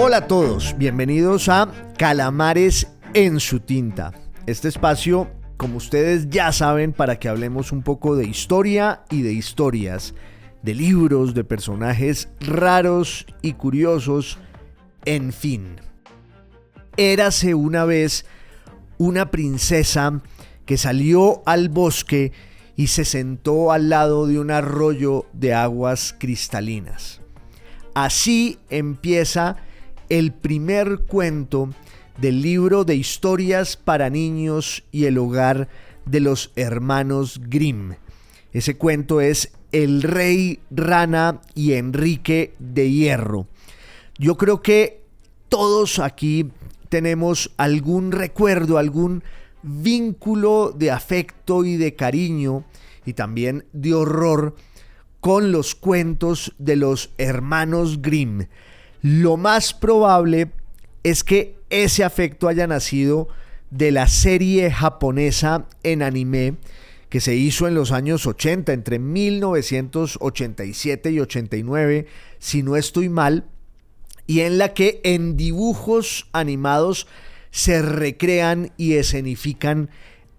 Hola a todos, bienvenidos a Calamares en su tinta. Este espacio, como ustedes ya saben, para que hablemos un poco de historia y de historias, de libros, de personajes raros y curiosos, en fin. Érase una vez una princesa que salió al bosque y se sentó al lado de un arroyo de aguas cristalinas. Así empieza el primer cuento del libro de historias para niños y el hogar de los hermanos Grimm. Ese cuento es El Rey Rana y Enrique de Hierro. Yo creo que todos aquí tenemos algún recuerdo, algún vínculo de afecto y de cariño y también de horror con los cuentos de los hermanos Grimm. Lo más probable es que ese afecto haya nacido de la serie japonesa en anime que se hizo en los años 80, entre 1987 y 89, si no estoy mal, y en la que en dibujos animados se recrean y escenifican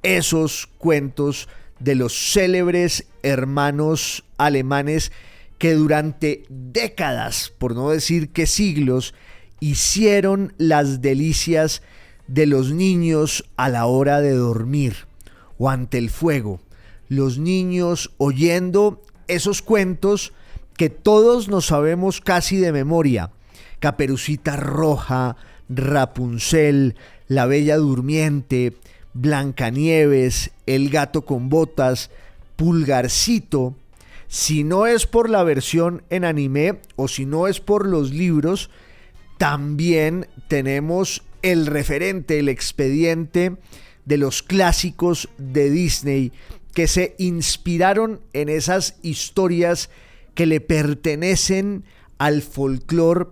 esos cuentos de los célebres hermanos alemanes que durante décadas, por no decir que siglos, hicieron las delicias de los niños a la hora de dormir o ante el fuego. Los niños oyendo esos cuentos que todos nos sabemos casi de memoria. Caperucita Roja, Rapunzel, La Bella Durmiente, Blancanieves, El Gato con Botas, Pulgarcito. Si no es por la versión en anime o si no es por los libros, también tenemos el referente, el expediente de los clásicos de Disney que se inspiraron en esas historias que le pertenecen al folclore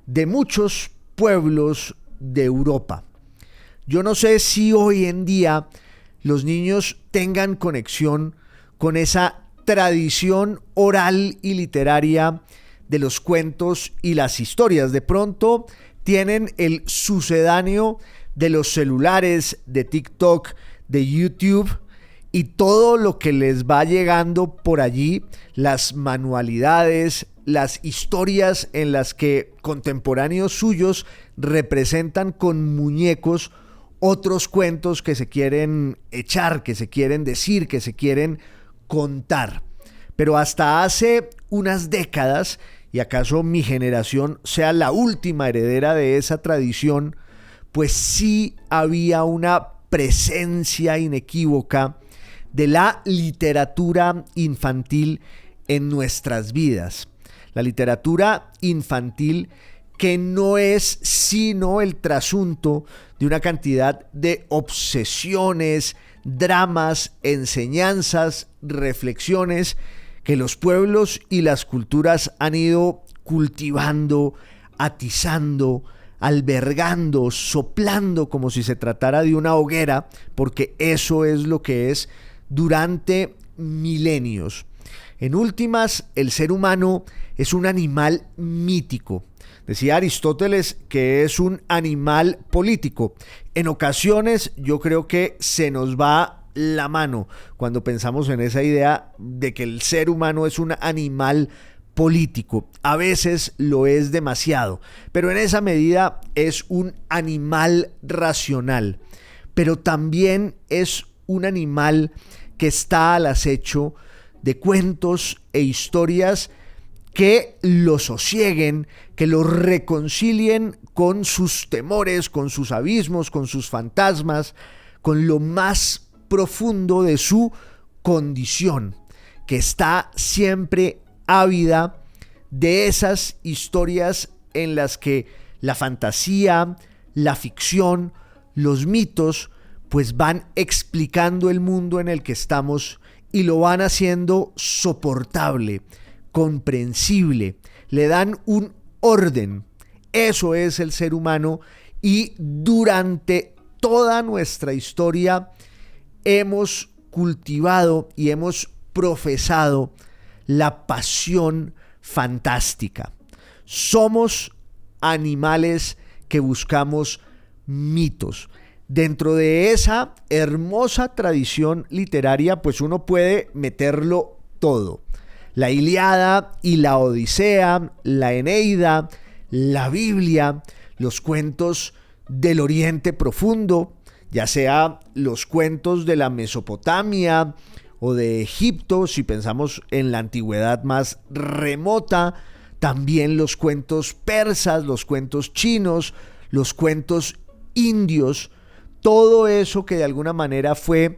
de muchos pueblos de Europa. Yo no sé si hoy en día los niños tengan conexión con esa tradición oral y literaria de los cuentos y las historias. De pronto tienen el sucedáneo de los celulares, de TikTok, de YouTube y todo lo que les va llegando por allí, las manualidades, las historias en las que contemporáneos suyos representan con muñecos otros cuentos que se quieren echar, que se quieren decir, que se quieren contar. Pero hasta hace unas décadas, y acaso mi generación sea la última heredera de esa tradición, pues sí había una presencia inequívoca de la literatura infantil en nuestras vidas. La literatura infantil que no es sino el trasunto de una cantidad de obsesiones, dramas, enseñanzas, reflexiones que los pueblos y las culturas han ido cultivando, atizando, albergando, soplando como si se tratara de una hoguera, porque eso es lo que es durante milenios. En últimas, el ser humano es un animal mítico. Decía Aristóteles que es un animal político. En ocasiones yo creo que se nos va la mano cuando pensamos en esa idea de que el ser humano es un animal político. A veces lo es demasiado, pero en esa medida es un animal racional. Pero también es un animal que está al acecho de cuentos e historias que lo sosieguen, que lo reconcilien con sus temores, con sus abismos, con sus fantasmas, con lo más profundo de su condición, que está siempre ávida de esas historias en las que la fantasía, la ficción, los mitos, pues van explicando el mundo en el que estamos y lo van haciendo soportable, comprensible, le dan un orden. Eso es el ser humano y durante toda nuestra historia hemos cultivado y hemos profesado la pasión fantástica. Somos animales que buscamos mitos. Dentro de esa hermosa tradición literaria, pues uno puede meterlo todo. La Ilíada y la Odisea, la Eneida, la Biblia, los cuentos del Oriente Profundo, ya sea los cuentos de la Mesopotamia o de Egipto, si pensamos en la antigüedad más remota, también los cuentos persas, los cuentos chinos, los cuentos indios, todo eso que de alguna manera fue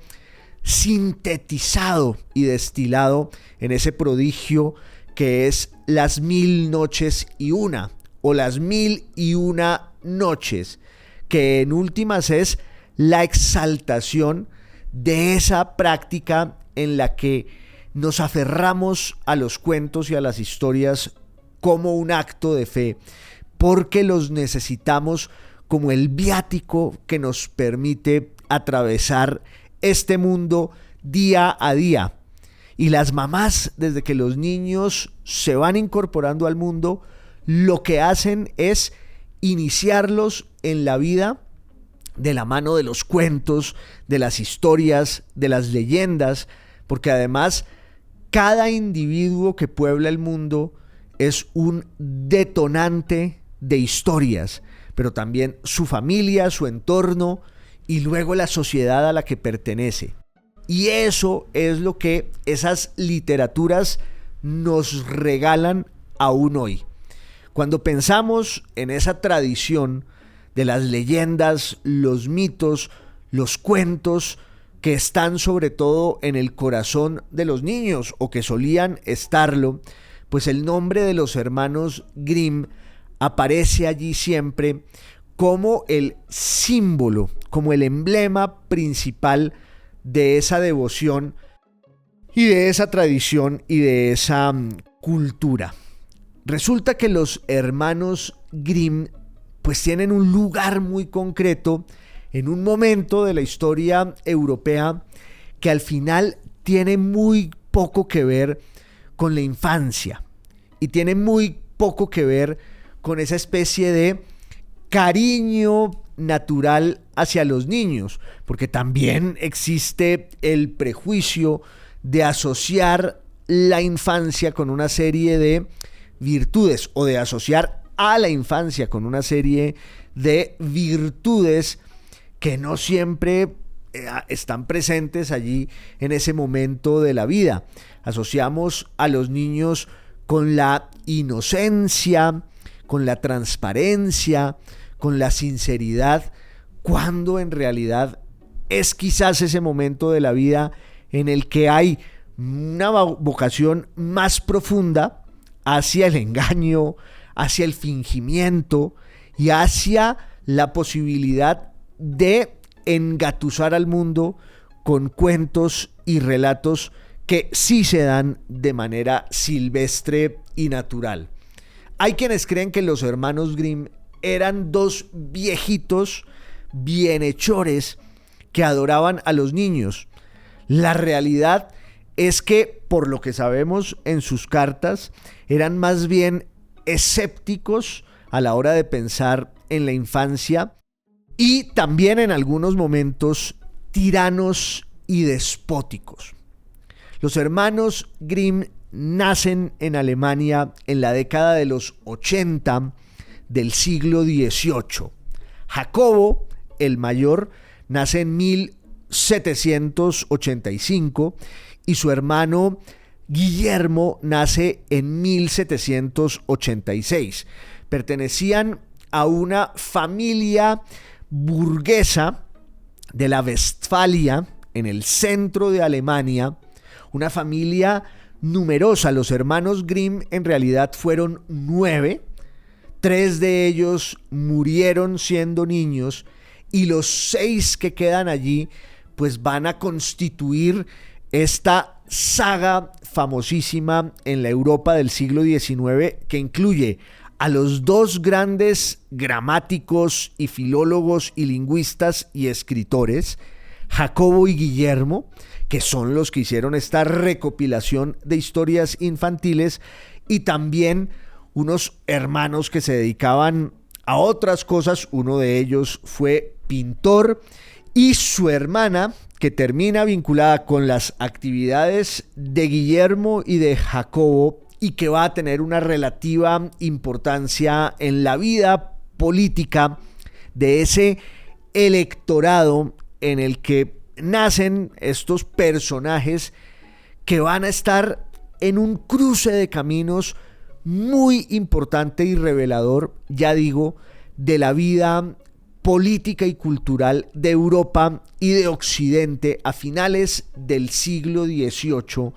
sintetizado y destilado en ese prodigio que es Las Mil Noches y Una o Las Mil y Una Noches, que en últimas es la exaltación de esa práctica en la que nos aferramos a los cuentos y a las historias como un acto de fe, porque los necesitamos como el viático que nos permite atravesar este mundo día a día. Y las mamás, desde que los niños se van incorporando al mundo, lo que hacen es iniciarlos en la vida de la mano de los cuentos, de las historias, de las leyendas, porque además cada individuo que puebla el mundo es un detonante de historias, pero también su familia, su entorno y luego la sociedad a la que pertenece. Y eso es lo que esas literaturas nos regalan aún hoy. Cuando pensamos en esa tradición de las leyendas, los mitos, los cuentos que están sobre todo en el corazón de los niños o que solían estarlo, pues el nombre de los hermanos Grimm aparece allí siempre como el símbolo, como el emblema principal de esa devoción y de esa tradición y de esa cultura. Resulta que los hermanos Grimm pues tienen un lugar muy concreto en un momento de la historia europea que al final tiene muy poco que ver con la infancia y tiene muy poco que ver con esa especie de cariño natural hacia los niños, porque también existe el prejuicio de asociar la infancia con una serie de virtudes o de asociar a la infancia con una serie de virtudes que no siempre están presentes allí en ese momento de la vida. Asociamos a los niños con la inocencia, con la transparencia, con la sinceridad, cuando en realidad es quizás ese momento de la vida en el que hay una vocación más profunda hacia el engaño, hacia el fingimiento y hacia la posibilidad de engatusar al mundo con cuentos y relatos que sí se dan de manera silvestre y natural. Hay quienes creen que los hermanos Grimm eran dos viejitos bienhechores que adoraban a los niños. La realidad es que, por lo que sabemos en sus cartas, eran más bien escépticos a la hora de pensar en la infancia y también en algunos momentos tiranos y despóticos. Los hermanos Grimm nacen en Alemania en la década de los 80 del siglo XVIII. Jacobo, el mayor, nace en 1785 y su hermano Guillermo nace en 1786. Pertenecían a una familia burguesa de la Westfalia, en el centro de Alemania, una familia numerosa. Los hermanos Grimm en realidad fueron 9, 3 de ellos murieron siendo niños y los 6 que quedan allí pues van a constituir esta saga famosísima en la Europa del siglo XIX que incluye a los 2 grandes gramáticos y filólogos y lingüistas y escritores, Jacobo y Guillermo, que son los que hicieron esta recopilación de historias infantiles, y también unos hermanos que se dedicaban a otras cosas. Uno de ellos fue pintor y su hermana, que termina vinculada con las actividades de Guillermo y de Jacobo y que va a tener una relativa importancia en la vida política de ese electorado en el que nacen estos personajes que van a estar en un cruce de caminos muy importante y revelador, ya digo, de la vida política y cultural de Europa y de Occidente a finales del siglo XVIII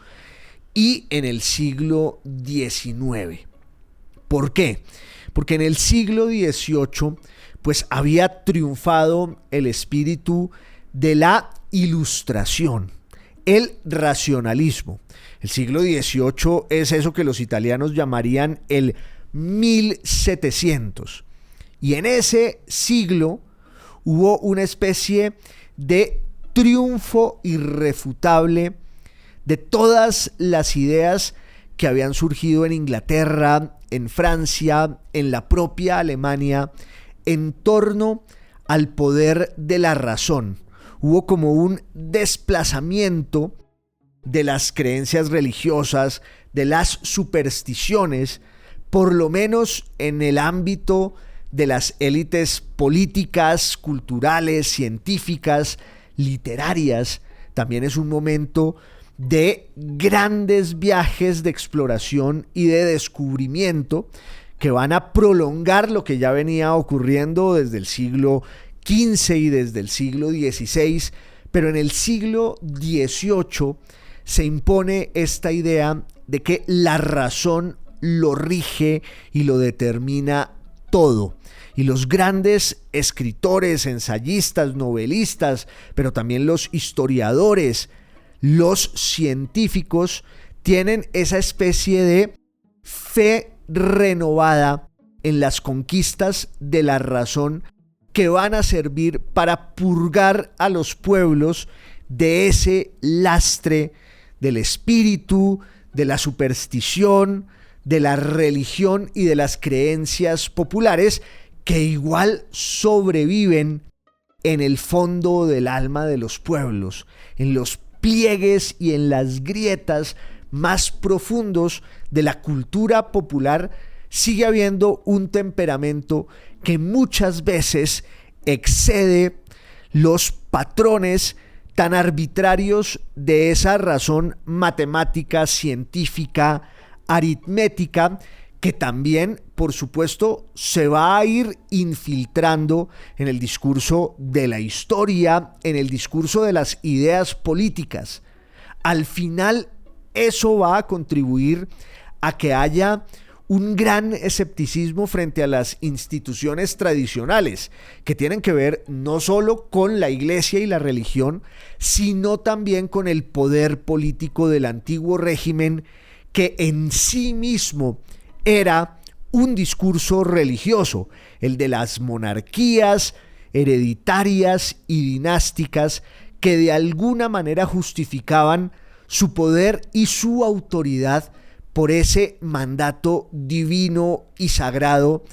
y en el siglo XIX. ¿Por qué? Porque en el siglo XVIII pues había triunfado el espíritu de la Ilustración, el racionalismo. El siglo XVIII es eso que los italianos llamarían el 1700. Y en ese siglo hubo una especie de triunfo irrefutable de todas las ideas que habían surgido en Inglaterra, en Francia, en la propia Alemania, en torno al poder de la razón. Hubo como un desplazamiento de las creencias religiosas, de las supersticiones, por lo menos en el ámbito de las élites políticas, culturales, científicas, literarias. También es un momento de grandes viajes de exploración y de descubrimiento que van a prolongar lo que ya venía ocurriendo desde el siglo XV y desde el siglo XVI, pero en el siglo XVIII se impone esta idea de que la razón lo rige y lo determina todo. Y los grandes escritores, ensayistas, novelistas, pero también los historiadores, los científicos, tienen esa especie de fe renovada en las conquistas de la razón que van a servir para purgar a los pueblos de ese lastre del espíritu, de la superstición, de la religión y de las creencias populares que igual sobreviven en el fondo del alma de los pueblos, en los pliegues y en las grietas más profundos de la cultura popular. Sigue habiendo un temperamento que muchas veces excede los patrones tan arbitrarios de esa razón matemática, científica, aritmética, que también, por supuesto, se va a ir infiltrando en el discurso de la historia, en el discurso de las ideas políticas. Al final, eso va a contribuir a que haya un gran escepticismo frente a las instituciones tradicionales, que tienen que ver no solo con la iglesia y la religión, sino también con el poder político del antiguo régimen, que en sí mismo era un discurso religioso, el de las monarquías hereditarias y dinásticas que de alguna manera justificaban su poder y su autoridad por ese mandato divino y sagrado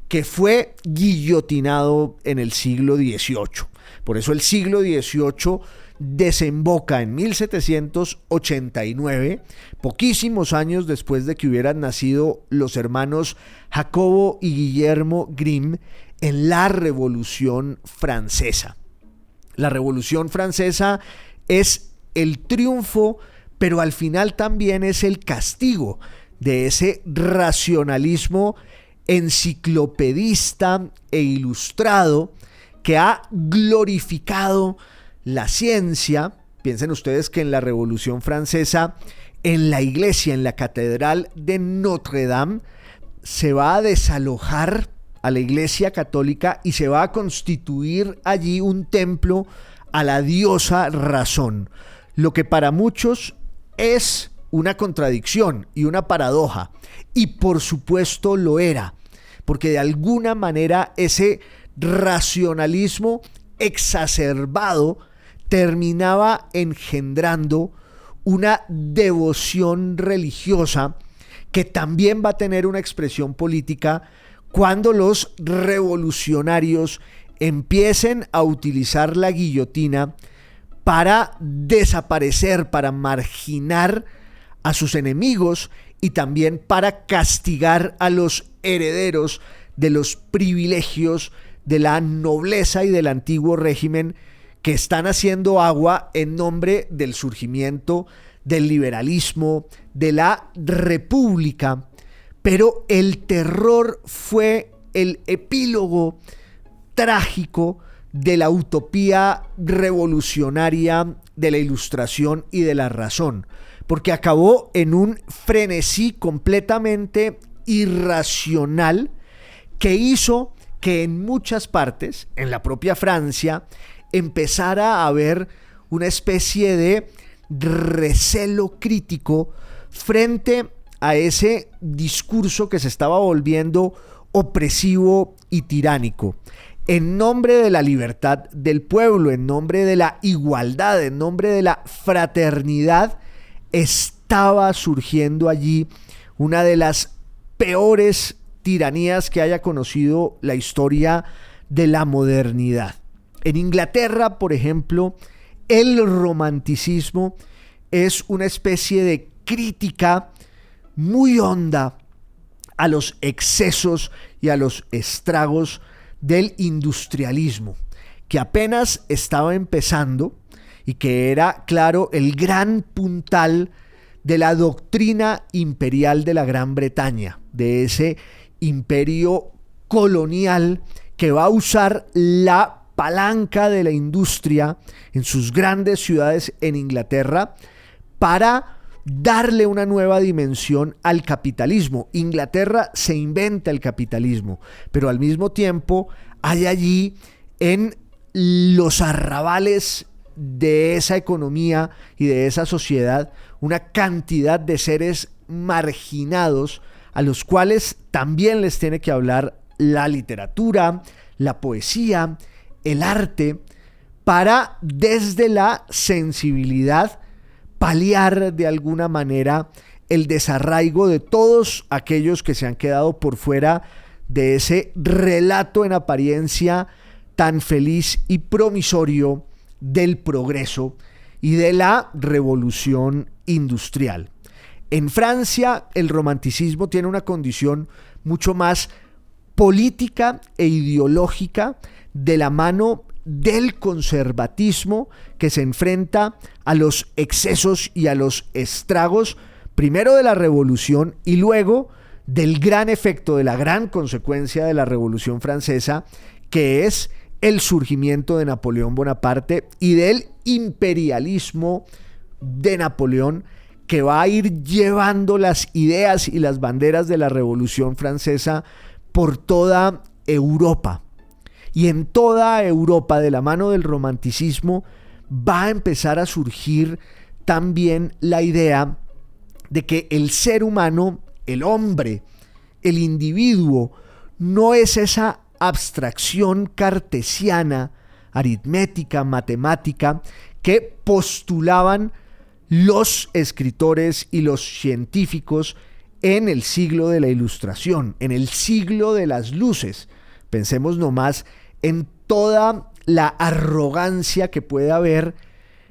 que fue guillotinado en el siglo XVIII. Por eso el siglo XVIII desemboca en 1789, poquísimos años después de que hubieran nacido los hermanos Jacobo y Guillermo Grimm, en la Revolución Francesa. La Revolución Francesa es el triunfo, pero al final también es el castigo de ese racionalismo enciclopedista e ilustrado que ha glorificado la ciencia. Piensen ustedes que en la Revolución Francesa, en la iglesia, en la catedral de Notre Dame, se va a desalojar a la iglesia católica y se va a constituir allí un templo a la diosa razón, lo que para muchos es una contradicción y una paradoja, y por supuesto lo era, porque de alguna manera ese racionalismo exacerbado terminaba engendrando una devoción religiosa que también va a tener una expresión política cuando los revolucionarios empiecen a utilizar la guillotina para desaparecer, para marginar a sus enemigos y también para castigar a los herederos de los privilegios de la nobleza y del antiguo régimen que están haciendo agua en nombre del surgimiento del liberalismo, de la república. Pero el terror fue el epílogo trágico de la utopía revolucionaria de la Ilustración y de la razón, porque acabó en un frenesí completamente irracional que hizo que en muchas partes, en la propia Francia, empezara a haber una especie de recelo crítico frente a ese discurso que se estaba volviendo opresivo y tiránico. En nombre de la libertad del pueblo, en nombre de la igualdad, en nombre de la fraternidad, estaba surgiendo allí una de las peores tiranías que haya conocido la historia de la modernidad. En Inglaterra, por ejemplo, el romanticismo es una especie de crítica muy honda a los excesos y a los estragos del industrialismo, que apenas estaba empezando y que era, claro, el gran puntal de la doctrina imperial de la Gran Bretaña, de ese imperio colonial que va a usar la palanca de la industria en sus grandes ciudades en Inglaterra para darle una nueva dimensión al capitalismo. Inglaterra se inventa el capitalismo, pero al mismo tiempo hay allí en los arrabales de esa economía y de esa sociedad una cantidad de seres marginados a los cuales también les tiene que hablar la literatura, la poesía, el arte, para desde la sensibilidad paliar de alguna manera el desarraigo de todos aquellos que se han quedado por fuera de ese relato en apariencia tan feliz y promisorio del progreso y de la revolución industrial. En Francia, el romanticismo tiene una condición mucho más política e ideológica de la mano del conservatismo que se enfrenta a los excesos y a los estragos, primero de la revolución y luego del gran efecto, de la gran consecuencia de la Revolución Francesa, que es el surgimiento de Napoleón Bonaparte y del imperialismo de Napoleón, que va a ir llevando las ideas y las banderas de la Revolución Francesa por toda Europa. Y en toda Europa, de la mano del romanticismo, va a empezar a surgir también la idea de que el ser humano, el hombre, el individuo, no es esa abstracción cartesiana, aritmética, matemática, que postulaban los escritores y los científicos en el siglo de la Ilustración, en el siglo de las luces. Pensemos nomás en toda la arrogancia que puede haber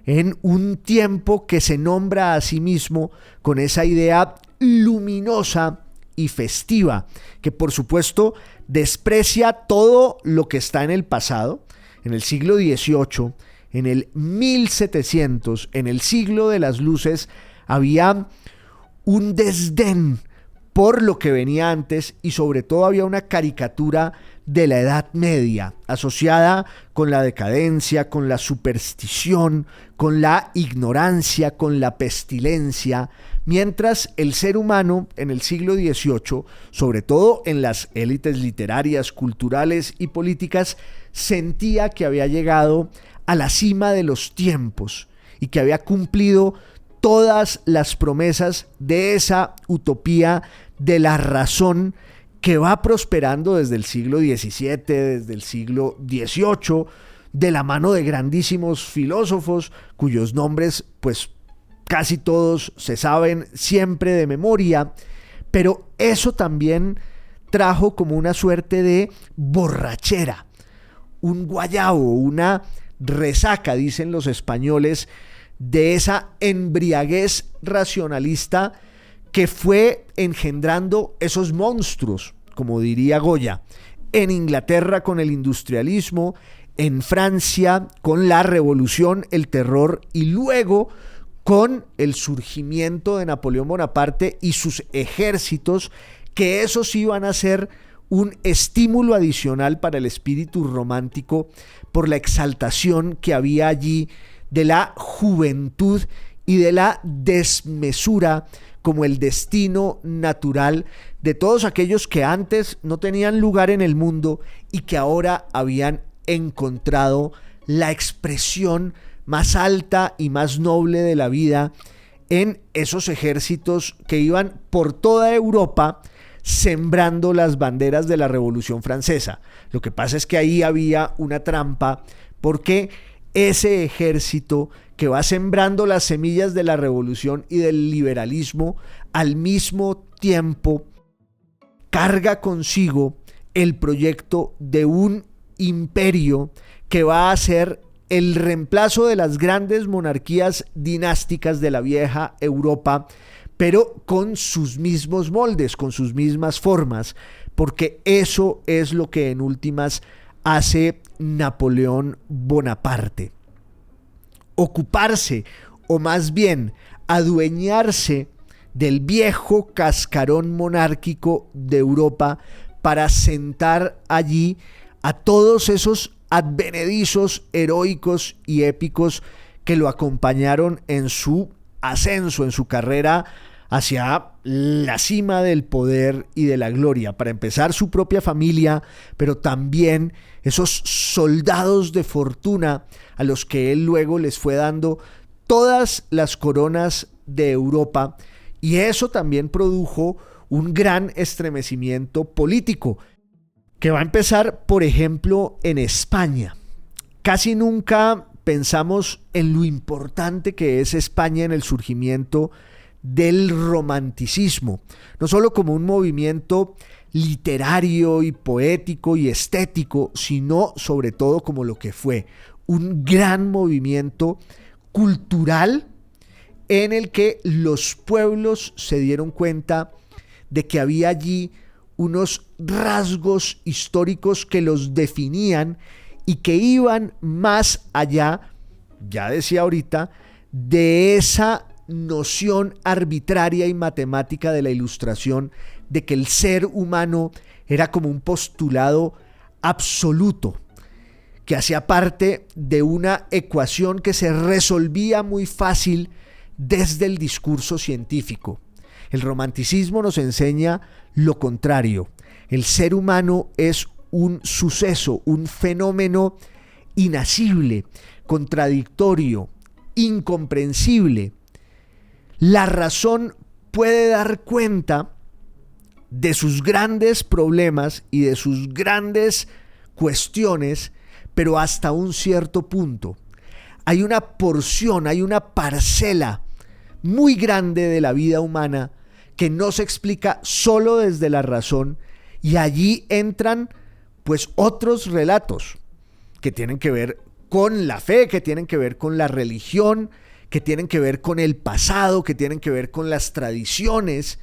en un tiempo que se nombra a sí mismo con esa idea luminosa y festiva, que por supuesto desprecia todo lo que está en el pasado. En el siglo XVIII, en el 1700, en el siglo de las luces, había un desdén por lo que venía antes y sobre todo había una caricatura de la Edad Media asociada con la decadencia, con la superstición, con la ignorancia, con la pestilencia, mientras el ser humano en el siglo XVIII, sobre todo en las élites literarias, culturales y políticas, sentía que había llegado a la cima de los tiempos y que había cumplido todas las promesas de esa utopía de la razón que va prosperando desde el siglo XVII, desde el siglo XVIII, de la mano de grandísimos filósofos cuyos nombres pues casi todos se saben siempre de memoria, Pero eso también trajo como una suerte de borrachera, un guayabo, una resaca, dicen los españoles, de esa embriaguez racionalista que fue engendrando esos monstruos, como diría Goya, en Inglaterra con el industrialismo, en Francia con la revolución, el terror, y luego con el surgimiento de Napoleón Bonaparte y sus ejércitos, que esos iban a ser un estímulo adicional para el espíritu romántico por la exaltación que había allí de la juventud y de la desmesura como el destino natural de todos aquellos que antes no tenían lugar en el mundo y que ahora habían encontrado la expresión más alta y más noble de la vida en esos ejércitos que iban por toda Europa sembrando las banderas de la Revolución Francesa. Lo que pasa es que ahí había una trampa, porque ese ejército que va sembrando las semillas de la revolución y del liberalismo, al mismo tiempo carga consigo el proyecto de un imperio que va a ser el reemplazo de las grandes monarquías dinásticas de la vieja Europa, pero con sus mismos moldes, con sus mismas formas, porque eso es lo que en últimas hace Napoleón Bonaparte. Ocuparse, o más bien adueñarse del viejo cascarón monárquico de Europa para sentar allí a todos esos advenedizos heroicos y épicos que lo acompañaron en su ascenso, en su carrera hacia la cima del poder y de la gloria. Para empezar, su propia familia, pero también esos soldados de fortuna a los que él luego les fue dando todas las coronas de Europa, y eso también produjo un gran estremecimiento político que va a empezar, por ejemplo, en España. Casi nunca pensamos en lo importante que es España en el surgimiento del romanticismo, no solo como un movimiento literario y poético y estético, sino sobre todo como lo que fue un gran movimiento cultural en el que los pueblos se dieron cuenta de que había allí unos rasgos históricos que los definían y que iban más allá, ya decía ahorita, de esa noción arbitraria y matemática de la Ilustración, de que el ser humano era como un postulado absoluto, que hacía parte de una ecuación que se resolvía muy fácil desde el discurso científico. El romanticismo nos enseña lo contrario. El ser humano es un suceso, un fenómeno inasible, contradictorio, incomprensible. La razón puede dar cuenta de sus grandes problemas y de sus grandes cuestiones, pero hasta un cierto punto. Hay una porción, hay una parcela muy grande de la vida humana que no se explica solo desde la razón, y allí entran pues otros relatos que tienen que ver con la fe, que tienen que ver con la religión, que tienen que ver con el pasado, que tienen que ver con las tradiciones,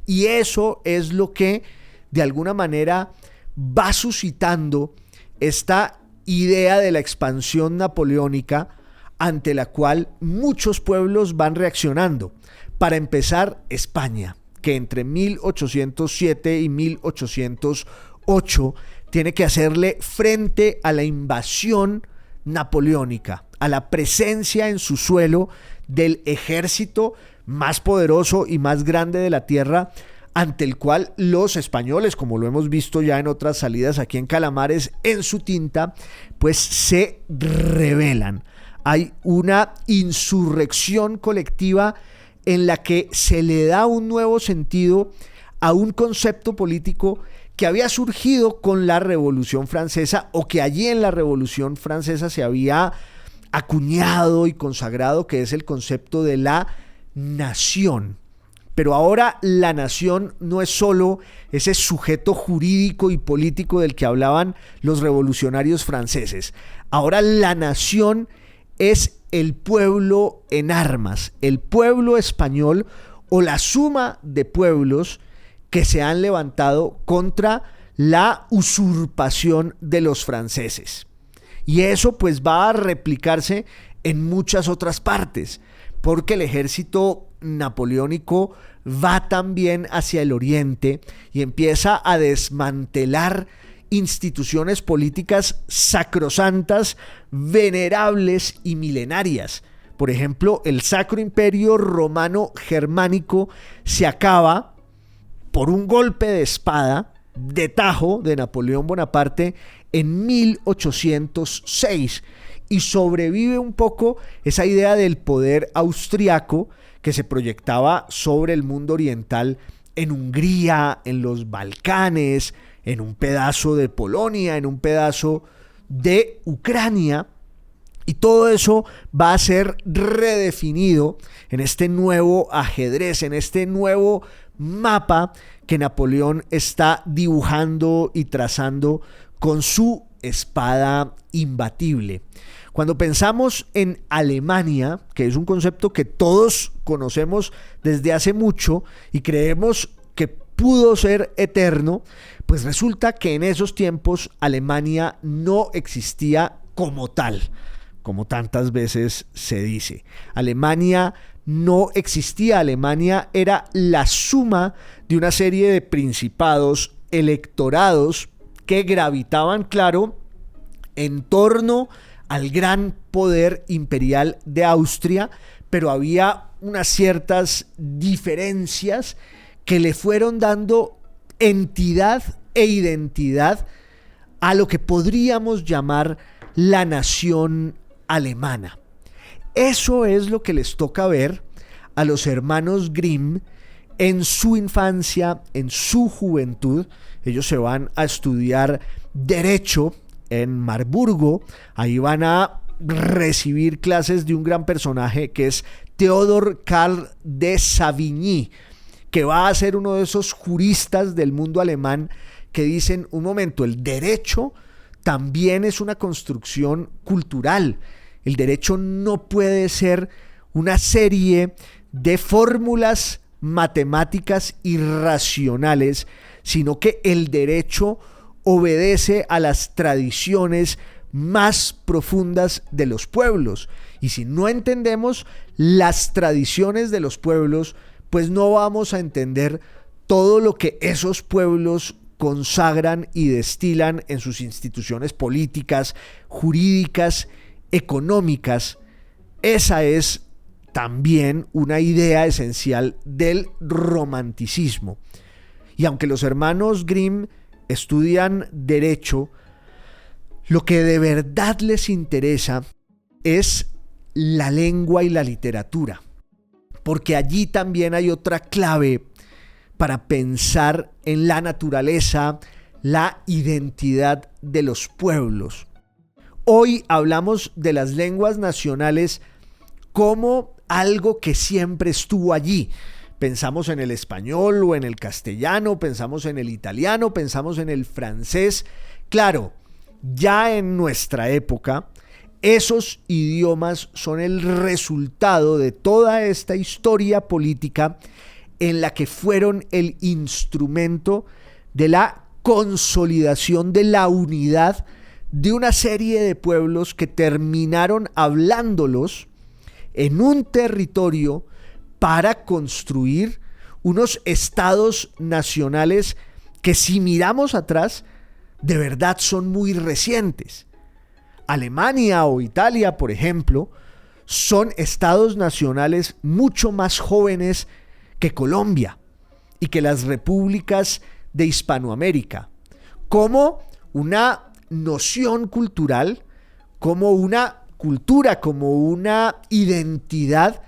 y eso es lo que de alguna manera va suscitando esta idea de la expansión napoleónica, ante la cual muchos pueblos van reaccionando. Para empezar, España, que entre 1807 y 1808 tiene que hacerle frente a la invasión napoleónica, a la presencia en su suelo del ejército más poderoso y más grande de la tierra, ante el cual los españoles, como lo hemos visto ya en otras salidas aquí en Calamares, en su tinta, pues se rebelan. Hay una insurrección colectiva en la que se le da un nuevo sentido a un concepto político que había surgido con la Revolución Francesa, o que allí en la Revolución Francesa se había acuñado y consagrado, que es el concepto de la nación. Pero ahora la nación no es solo ese sujeto jurídico y político del que hablaban los revolucionarios franceses. Ahora la nación es el pueblo en armas, el pueblo español o la suma de pueblos que se han levantado contra la usurpación de los franceses. Y eso pues va a replicarse en muchas otras partes, porque el ejército napoleónico va también hacia el oriente y empieza a desmantelar instituciones políticas sacrosantas, venerables y milenarias. Por ejemplo, el Sacro Imperio Romano Germánico se acaba por un golpe de espada, de tajo, de Napoleón Bonaparte en 1806, y sobrevive un poco esa idea del poder austriaco que se proyectaba sobre el mundo oriental en Hungría, en los Balcanes, en un pedazo de Polonia, en un pedazo de Ucrania. Y todo eso va a ser redefinido en este nuevo ajedrez, en este nuevo mapa que Napoleón está dibujando y trazando con su espada imbatible. Cuando pensamos en Alemania, que es un concepto que todos conocemos desde hace mucho y creemos que pudo ser eterno, pues resulta que en esos tiempos Alemania no existía como tal, como tantas veces se dice. Alemania no existía, Alemania era la suma de una serie de principados, electorados que gravitaban, claro, en torno al gran poder imperial de Austria, pero había unas ciertas diferencias que le fueron dando entidad e identidad a lo que podríamos llamar la nación alemana. Eso es lo que les toca ver a los hermanos Grimm en su infancia, en su juventud. Ellos se van a estudiar Derecho en Marburgo. Ahí van a recibir clases de un gran personaje que es Theodor Karl de Savigny, que va a ser uno de esos juristas del mundo alemán que dicen, un momento, el derecho también es una construcción cultural. El derecho no puede ser una serie de fórmulas matemáticas irracionales, sino que el derecho obedece a las tradiciones más profundas de los pueblos. Y si no entendemos las tradiciones de los pueblos, pues no vamos a entender todo lo que esos pueblos consagran y destilan en sus instituciones políticas, jurídicas, económicas. Esa es también una idea esencial del romanticismo. Y aunque los hermanos Grimm estudian derecho, lo que de verdad les interesa es la lengua y la literatura, porque allí también hay otra clave para pensar en la naturaleza, la identidad de los pueblos. Hoy hablamos de las lenguas nacionales como algo que siempre estuvo allí. Pensamos en el español o en el castellano, pensamos en el italiano, pensamos en el francés. Claro, ya en nuestra época, esos idiomas son el resultado de toda esta historia política en la que fueron el instrumento de la consolidación de la unidad de una serie de pueblos que terminaron hablándolos en un territorio para construir unos estados nacionales que, si miramos atrás, de verdad son muy recientes. Alemania o Italia, por ejemplo, son estados nacionales mucho más jóvenes que Colombia y que las repúblicas de Hispanoamérica, como una noción cultural, como una cultura, como una identidad,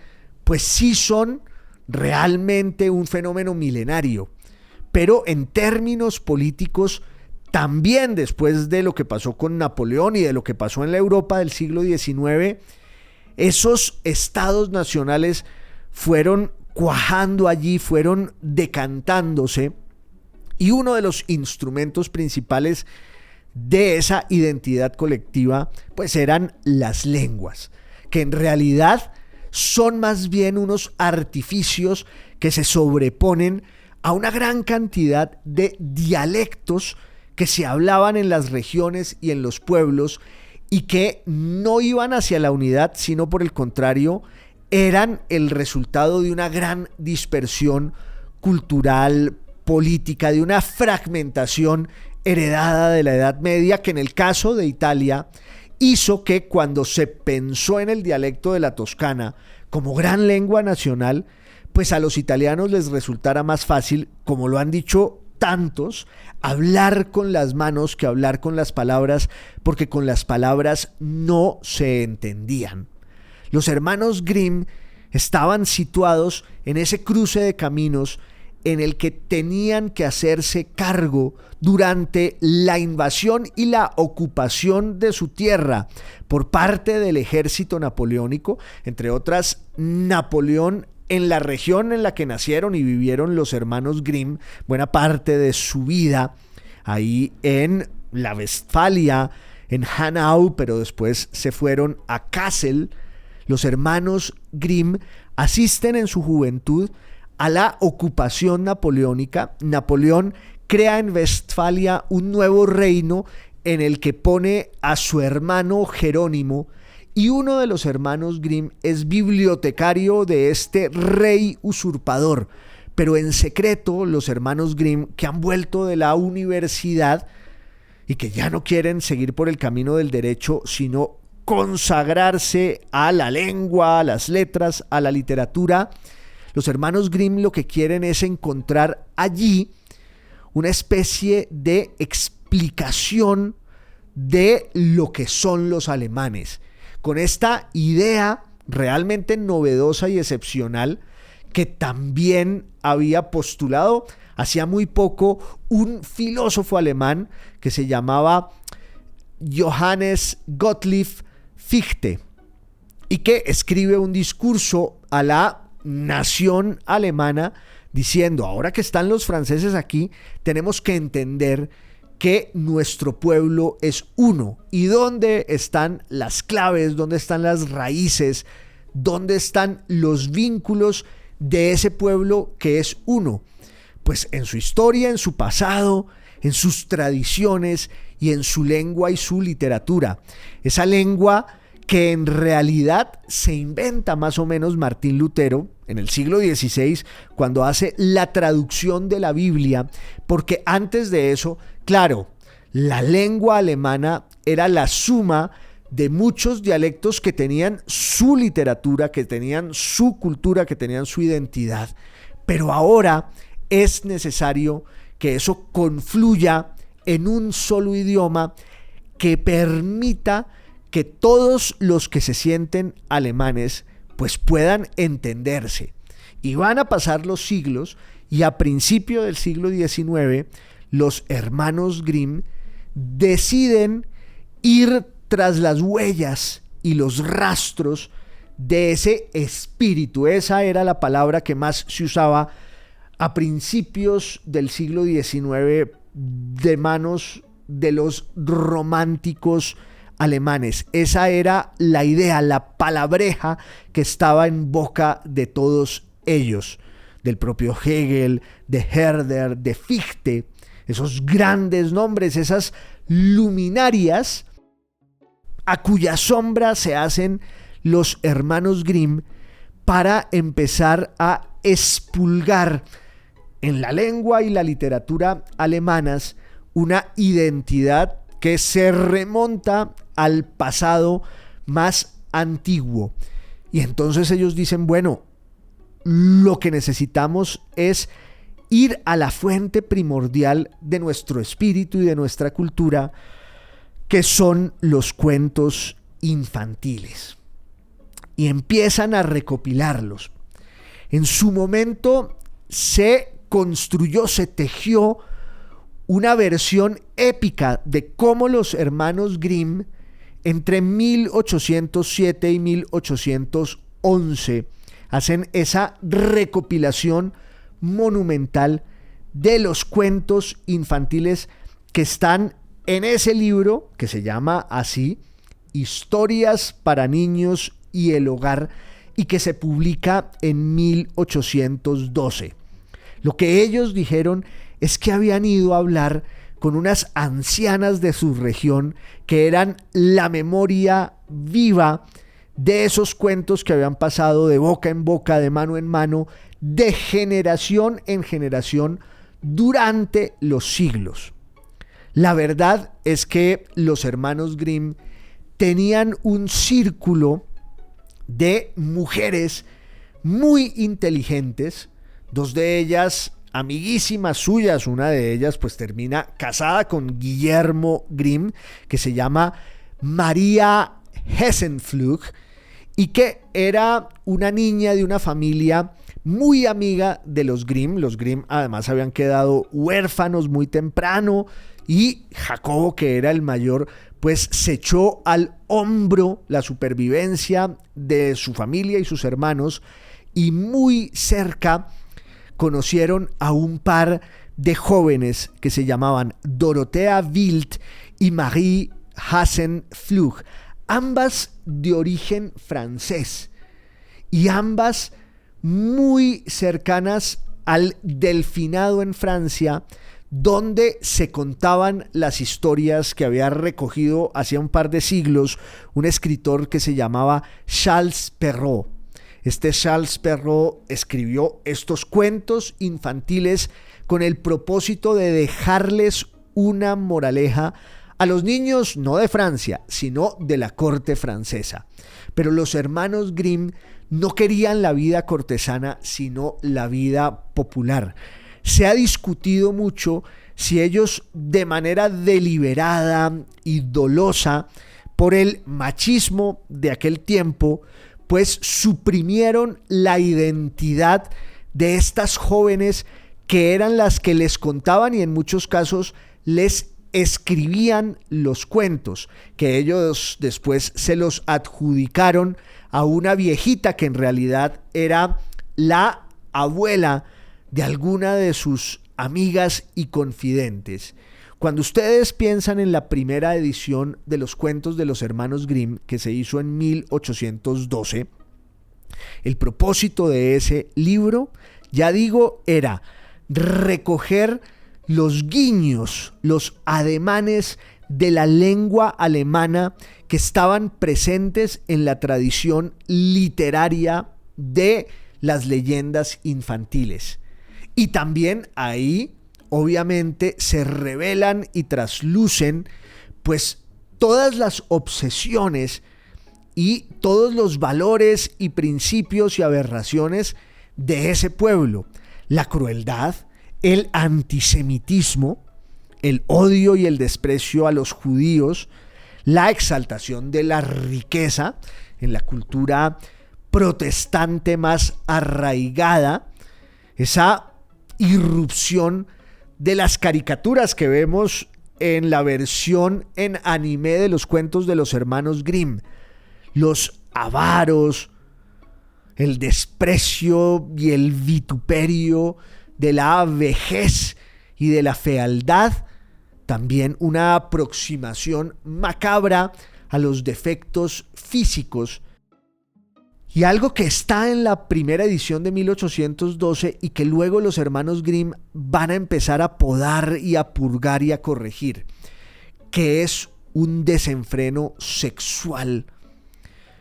pues sí son realmente un fenómeno milenario. Pero en términos políticos, también después de lo que pasó con Napoleón y de lo que pasó en la Europa del siglo XIX, esos estados nacionales fueron cuajando allí, fueron decantándose, y uno de los instrumentos principales de esa identidad colectiva pues eran las lenguas, que en realidad son más bien unos artificios que se sobreponen a una gran cantidad de dialectos que se hablaban en las regiones y en los pueblos, y que no iban hacia la unidad, sino por el contrario, eran el resultado de una gran dispersión cultural, política, de una fragmentación heredada de la Edad Media, que en el caso de Italia hizo que cuando se pensó en el dialecto de la Toscana como gran lengua nacional, pues a los italianos les resultara más fácil, como lo han dicho tantos, hablar con las manos que hablar con las palabras, porque con las palabras no se entendían. Los hermanos Grimm estaban situados en ese cruce de caminos en el que tenían que hacerse cargo durante la invasión y la ocupación de su tierra por parte del ejército napoleónico, entre otras Napoleón, en la región en la que nacieron y vivieron los hermanos Grimm buena parte de su vida, ahí en la Westfalia, en Hanau, pero después se fueron a Kassel. Los hermanos Grimm asisten en su juventud a la ocupación napoleónica. Napoleón crea en Westfalia un nuevo reino en el que pone a su hermano Jerónimo, y uno de los hermanos Grimm es bibliotecario de este rey usurpador. Pero en secreto, los hermanos Grimm, que han vuelto de la universidad y que ya no quieren seguir por el camino del derecho, sino consagrarse a la lengua, a las letras, a la literatura, los hermanos Grimm lo que quieren es encontrar allí una especie de explicación de lo que son los alemanes, con esta idea realmente novedosa y excepcional que también había postulado hacía muy poco un filósofo alemán que se llamaba Johannes Gottlieb Fichte, y que escribe un discurso a la nación alemana diciendo: ahora que están los franceses aquí, tenemos que entender que nuestro pueblo es uno. ¿Y dónde están las claves? ¿Dónde están las raíces? ¿Dónde están los vínculos de ese pueblo que es uno? Pues en su historia, en su pasado, en sus tradiciones y en su lengua y su literatura. Esa lengua que en realidad se inventa más o menos Martín Lutero en el siglo XVI, cuando hace la traducción de la Biblia, porque antes de eso, claro, la lengua alemana era la suma de muchos dialectos que tenían su literatura, que tenían su cultura, que tenían su identidad. Pero ahora es necesario que eso confluya en un solo idioma que permita que todos los que se sienten alemanes pues puedan entenderse. Y van a pasar los siglos, y a principio del siglo XIX los hermanos Grimm deciden ir tras las huellas y los rastros de ese espíritu. Esa era la palabra que más se usaba a principios del siglo XIX de manos de los románticos alemanes. Esa era la idea, la palabreja que estaba en boca de todos ellos, del propio Hegel, de Herder, de Fichte, esos grandes nombres, esas luminarias a cuya sombra se hacen los hermanos Grimm para empezar a expulgar en la lengua y la literatura alemanas una identidad que se remonta al pasado más antiguo. Y entonces ellos dicen, bueno, lo que necesitamos es ir a la fuente primordial de nuestro espíritu y de nuestra cultura, que son los cuentos infantiles. Y empiezan a recopilarlos. En su momento se construyó, se tejió una versión épica de cómo los hermanos Grimm entre 1807 y 1811 hacen esa recopilación monumental de los cuentos infantiles que están en ese libro que se llama así, Historias para niños y el hogar, y que se publica en 1812. Lo que ellos dijeron es que habían ido a hablar con unas ancianas de su región que eran la memoria viva de esos cuentos que habían pasado de boca en boca, de mano en mano, de generación en generación durante los siglos. La verdad es que los hermanos Grimm tenían un círculo de mujeres muy inteligentes, dos de ellas amiguísimas suyas. Una de ellas pues termina casada con Guillermo Grimm, que se llama María Hessenflug, y que era una niña de una familia muy amiga de los Grimm. Los Grimm además habían quedado huérfanos muy temprano, y Jacobo, que era el mayor, pues se echó al hombro la supervivencia de su familia y sus hermanos, y muy cerca conocieron a un par de jóvenes que se llamaban Dorothea Wild y Marie Hessenflug, ambas de origen francés y ambas muy cercanas al Delfinado en Francia, donde se contaban las historias que había recogido hacía un par de siglos un escritor que se llamaba Charles Perrault. Este Charles Perrault escribió estos cuentos infantiles con el propósito de dejarles una moraleja a los niños, no de Francia, sino de la corte francesa. Pero los hermanos Grimm no querían la vida cortesana, sino la vida popular. Se ha discutido mucho si ellos, de manera deliberada y dolosa por el machismo de aquel tiempo, pues suprimieron la identidad de estas jóvenes que eran las que les contaban y en muchos casos les escribían los cuentos, que ellos después se los adjudicaron a una viejita que en realidad era la abuela de alguna de sus amigas y confidentes. Cuando ustedes piensan en la primera edición de los cuentos de los hermanos Grimm, que se hizo en 1812, el propósito de ese libro, ya digo, era recoger los guiños, los ademanes de la lengua alemana que estaban presentes en la tradición literaria de las leyendas infantiles. Y también ahí, obviamente, se revelan y traslucen pues todas las obsesiones y todos los valores y principios y aberraciones de ese pueblo. La crueldad, el antisemitismo, el odio y el desprecio a los judíos, la exaltación de la riqueza en la cultura protestante más arraigada, esa irrupción de las caricaturas que vemos en la versión en anime de los cuentos de los hermanos Grimm, los avaros, el desprecio y el vituperio de la vejez y de la fealdad, también una aproximación macabra a los defectos físicos. Y algo que está en la primera edición de 1812 y que luego los hermanos Grimm van a empezar a podar y a purgar y a corregir, que es un desenfreno sexual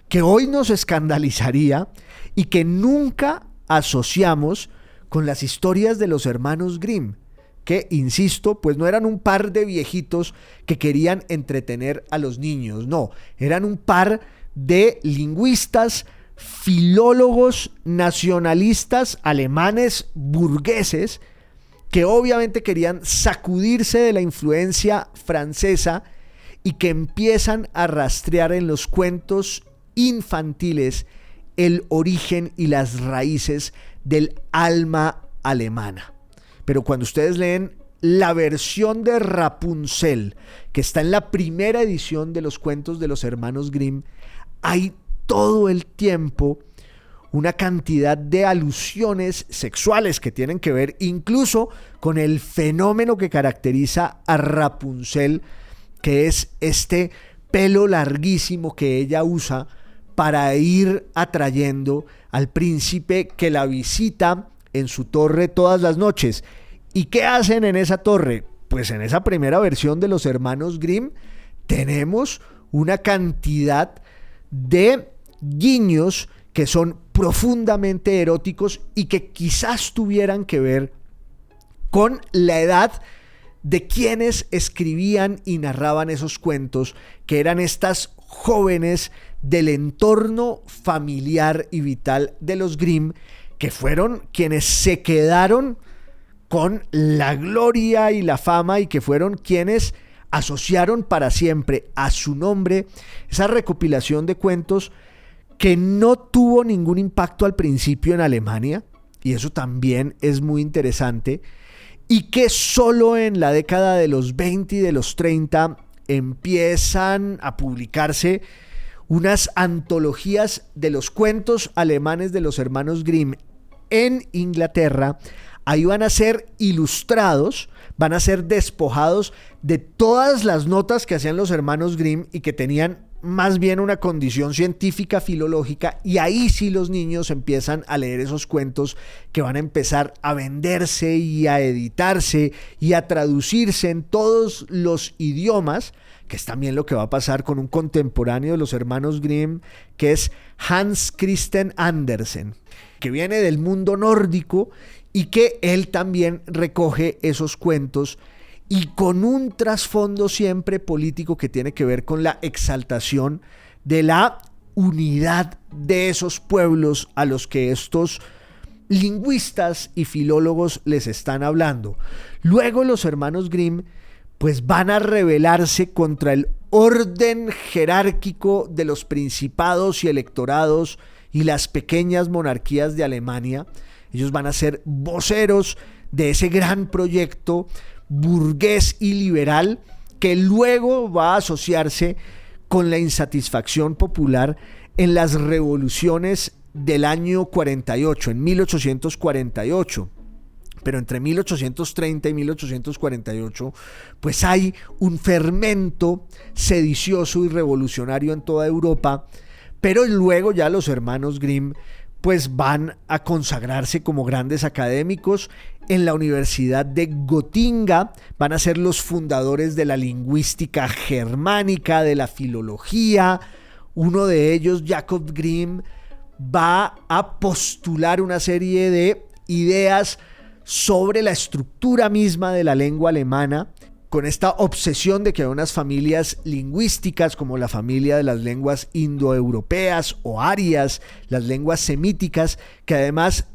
que hoy nos escandalizaría y que nunca asociamos con las historias de los hermanos Grimm, que, insisto, pues no eran un par de viejitos que querían entretener a los niños, no, eran un par de lingüistas, filólogos nacionalistas alemanes burgueses que obviamente querían sacudirse de la influencia francesa y que empiezan a rastrear en los cuentos infantiles el origen y las raíces del alma alemana. Pero cuando ustedes leen la versión de Rapunzel, que está en la primera edición de los cuentos de los hermanos Grimm, hay todo el tiempo una cantidad de alusiones sexuales que tienen que ver incluso con el fenómeno que caracteriza a Rapunzel, que es este pelo larguísimo que ella usa para ir atrayendo al príncipe que la visita en su torre todas las noches. ¿Y qué hacen en esa torre? Pues en esa primera versión de los hermanos Grimm tenemos una cantidad de guiños que son profundamente eróticos y que quizás tuvieran que ver con la edad de quienes escribían y narraban esos cuentos, que eran estas jóvenes del entorno familiar y vital de los Grimm, que fueron quienes se quedaron con la gloria y la fama y que fueron quienes asociaron para siempre a su nombre esa recopilación de cuentos que no tuvo ningún impacto al principio en Alemania, y eso también es muy interesante, y que solo en la década de los 20 y de los 30 empiezan a publicarse unas antologías de los cuentos alemanes de los hermanos Grimm en Inglaterra. Ahí van a ser ilustrados, van a ser despojados de todas las notas que hacían los hermanos Grimm y que tenían más bien una condición científica, filológica, y ahí sí los niños empiezan a leer esos cuentos que van a empezar a venderse y a editarse y a traducirse en todos los idiomas, que es también lo que va a pasar con un contemporáneo de los hermanos Grimm, que es Hans Christian Andersen, que viene del mundo nórdico y que él también recoge esos cuentos y con un trasfondo siempre político que tiene que ver con la exaltación de la unidad de esos pueblos a los que estos lingüistas y filólogos les están hablando. Luego los hermanos Grimm pues van a rebelarse contra el orden jerárquico de los principados y electorados y las pequeñas monarquías de Alemania. Ellos van a ser voceros de ese gran proyecto burgués y liberal que luego va a asociarse con la insatisfacción popular en las revoluciones del año 48, en 1848. Pero entre 1830 y 1848, pues hay un fermento sedicioso y revolucionario en toda Europa, pero luego ya los hermanos Grimm pues van a consagrarse como grandes académicos en la Universidad de Gotinga, van a ser los fundadores de la lingüística germánica, de la filología. Uno de ellos, Jacob Grimm, va a postular una serie de ideas sobre la estructura misma de la lengua alemana, con esta obsesión de que hay unas familias lingüísticas como la familia de las lenguas indoeuropeas o arias, las lenguas semíticas, que además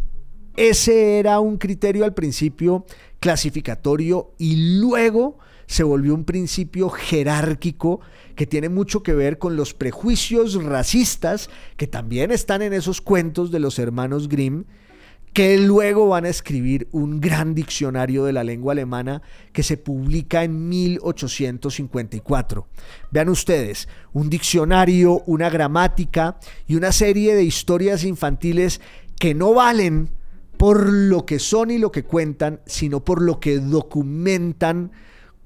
ese era un criterio al principio clasificatorio y luego se volvió un principio jerárquico que tiene mucho que ver con los prejuicios racistas que también están en esos cuentos de los hermanos Grimm, que luego van a escribir un gran diccionario de la lengua alemana que se publica en 1854. Vean ustedes, un diccionario, una gramática y una serie de historias infantiles que no valen por lo que son y lo que cuentan, sino por lo que documentan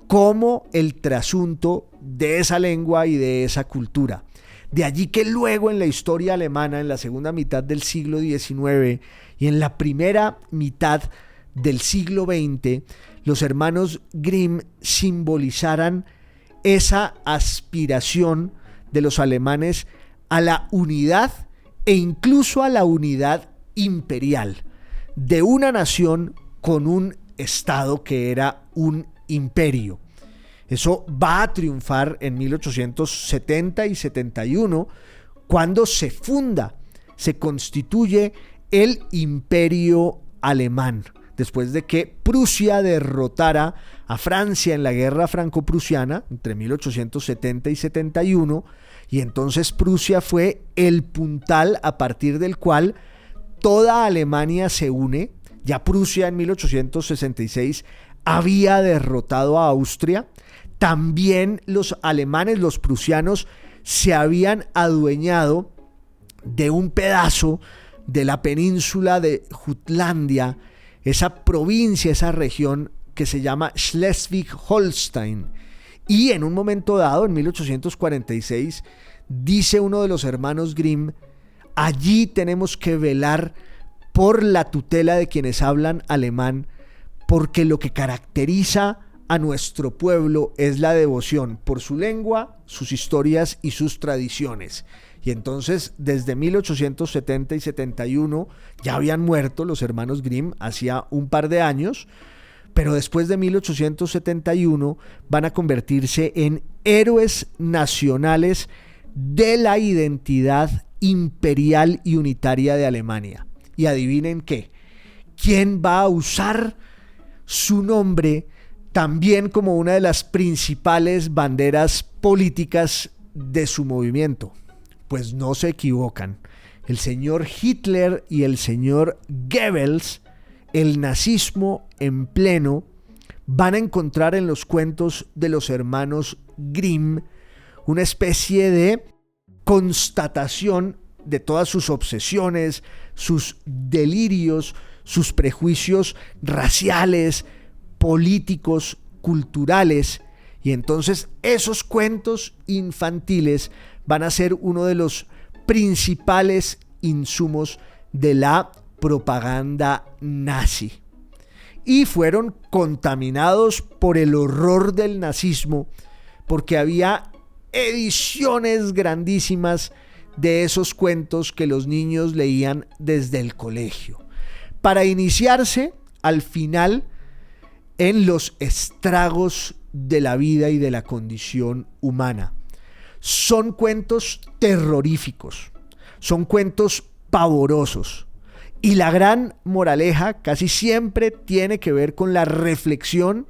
como el trasunto de esa lengua y de esa cultura. De allí que luego en la historia alemana, en la segunda mitad del siglo XIX y en la primera mitad del siglo XX, los hermanos Grimm simbolizaran esa aspiración de los alemanes a la unidad e incluso a la unidad imperial de una nación con un estado que era un imperio. Eso va a triunfar en 1870 y 71, cuando se funda, se constituye el Imperio Alemán, después de que Prusia derrotara a Francia en la guerra franco-prusiana entre 1870 y 71, y entonces Prusia fue el puntal a partir del cual toda Alemania se une. Ya Prusia en 1866 había derrotado a Austria. También los alemanes, los prusianos, se habían adueñado de un pedazo de la península de Jutlandia, esa provincia, esa región que se llama Schleswig-Holstein. Y en un momento dado, en 1846, dice uno de los hermanos Grimm: allí tenemos que velar por la tutela de quienes hablan alemán, porque lo que caracteriza a nuestro pueblo es la devoción por su lengua, sus historias y sus tradiciones. Y entonces, desde 1870 y 71, ya habían muerto los hermanos Grimm hacía un par de años, pero después de 1871 van a convertirse en héroes nacionales de la identidad imperial y unitaria de Alemania. Y adivinen qué, ¿quién va a usar su nombre también como una de las principales banderas políticas de su movimiento? Pues no se equivocan. El señor Hitler y el señor Goebbels, el nazismo en pleno, van a encontrar en los cuentos de los hermanos Grimm una especie de constatación de todas sus obsesiones, sus delirios, sus prejuicios raciales, políticos, culturales. Y entonces esos cuentos infantiles van a ser uno de los principales insumos de la propaganda nazi. Y fueron contaminados por el horror del nazismo, porque había ediciones grandísimas de esos cuentos que los niños leían desde el colegio, para iniciarse al final en los estragos de la vida y de la condición humana. Son cuentos terroríficos, son cuentos pavorosos, y la gran moraleja casi siempre tiene que ver con la reflexión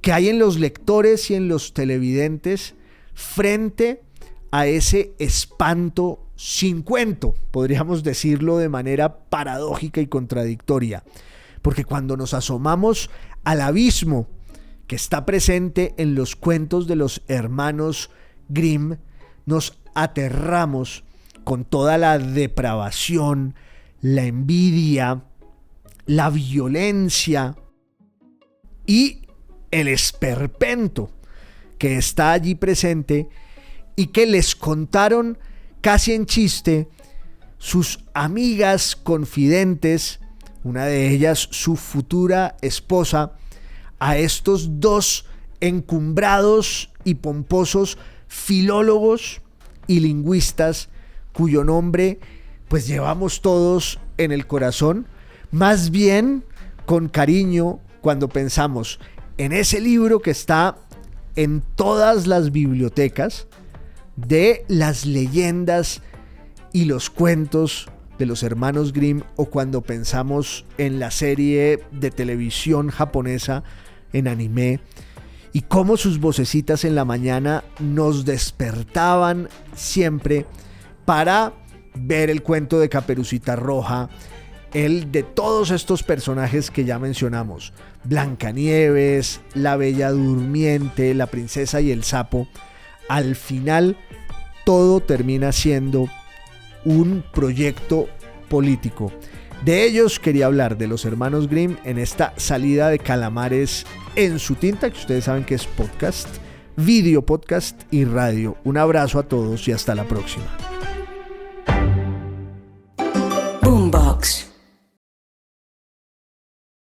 que hay en los lectores y en los televidentes frente a ese espanto sin cuento, podríamos decirlo de manera paradójica y contradictoria, porque cuando nos asomamos al abismo que está presente en los cuentos de los hermanos Grimm, nos aterramos con toda la depravación, la envidia, la violencia y el esperpento que está allí presente y que les contaron casi en chiste sus amigas confidentes, una de ellas su futura esposa, a estos dos encumbrados y pomposos filólogos y lingüistas cuyo nombre pues llevamos todos en el corazón, más bien con cariño cuando pensamos en ese libro que está en todas las bibliotecas de las leyendas y los cuentos de los hermanos Grimm, o cuando pensamos en la serie de televisión japonesa en anime y cómo sus vocecitas en la mañana nos despertaban siempre para ver el cuento de Caperucita Roja, el de todos estos personajes que ya mencionamos, Blancanieves, la Bella Durmiente, la Princesa y el Sapo. Al final todo termina siendo un proyecto político. De ellos quería hablar, de los hermanos Grimm, en esta salida de Calamares en su tinta, que ustedes saben que es podcast, video podcast y radio. Un abrazo a todos y hasta la próxima.